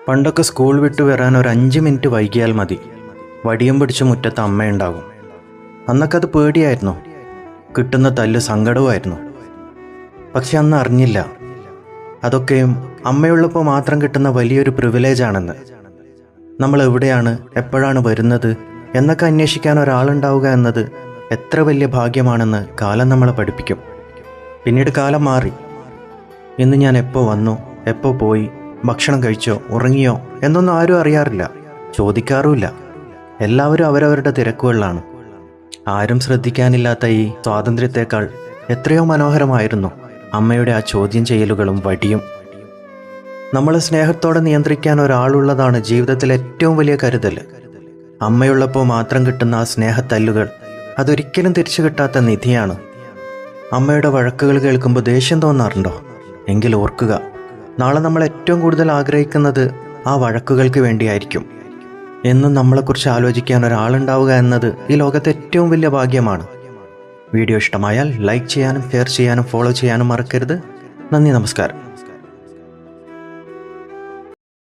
പണ്ടൊക്കെ സ്കൂൾ വിട്ടു വരാൻ ഒരു 5 മിനിറ്റ് വൈകിയാൽ മതി, വടിയും പിടിച്ച് മുറ്റത്ത് അമ്മയുണ്ടാകും. അന്നൊക്കെ അത് പേടിയായിരുന്നു, കിട്ടുന്ന തല്ല് സങ്കടവുമായിരുന്നു. പക്ഷെ അന്ന് അറിഞ്ഞില്ല, അതൊക്കെയും അമ്മയുള്ളപ്പോൾ മാത്രം കിട്ടുന്ന വലിയൊരു പ്രിവിലേജാണെന്ന്. നമ്മൾ എവിടെയാണ്, എപ്പോഴാണ് വരുന്നത് എന്നൊക്കെ അന്വേഷിക്കാൻ ഒരാളുണ്ടാവുക എന്നത് എത്ര വലിയ ഭാഗ്യമാണെന്ന് കാലം നമ്മളെ പഠിപ്പിക്കും. പിന്നീട് കാലം മാറി. ഇന്ന് ഞാൻ എപ്പോൾ വന്നു, എപ്പോൾ പോയി, ഭക്ഷണം കഴിച്ചോ, ഉറങ്ങിയോ എന്നൊന്നും ആരും അറിയാറില്ല, ചോദിക്കാറുമില്ല. എല്ലാവരും അവരവരുടെ തിരക്കുകളിലാണ്. ആരും ശ്രദ്ധിക്കാനില്ലാത്ത ഈ സ്വാതന്ത്ര്യത്തെക്കാൾ എത്രയോ മനോഹരമായിരുന്നു അമ്മയുടെ ആ ചോദ്യം ചെയ്യലുകളും വടിയും. നമ്മളെ സ്നേഹത്തോടെ നിയന്ത്രിക്കാൻ ഒരാളുള്ളതാണ് ജീവിതത്തിലെ ഏറ്റവും വലിയ കരുതൽ. അമ്മയുള്ളപ്പോൾ മാത്രം കിട്ടുന്ന ആ സ്നേഹത്തല്ലുകൾ അതൊരിക്കലും തിരിച്ചു കിട്ടാത്ത നിധിയാണ്. അമ്മയുടെ വഴക്കുകൾ കേൾക്കുമ്പോൾ ദേഷ്യം തോന്നാറുണ്ടോ? എങ്കിൽ ഓർക്കുക, നാളെ നമ്മൾ ഏറ്റവും കൂടുതൽ ആഗ്രഹിക്കുന്നത് ആ വഴക്കുകൾക്ക് വേണ്ടിയായിരിക്കും. എന്നും നമ്മളെക്കുറിച്ച് ആലോചിക്കാൻ ഒരാളുണ്ടാവുക എന്നത് ഈ ലോകത്തെ ഏറ്റവും വലിയ ഭാഗ്യമാണ്. വീഡിയോ ഇഷ്ടമായാൽ ലൈക്ക് ചെയ്യാനും ഷെയർ ചെയ്യാനും ഫോളോ ചെയ്യാനും മറക്കരുത്. നന്ദി, നമസ്കാരം.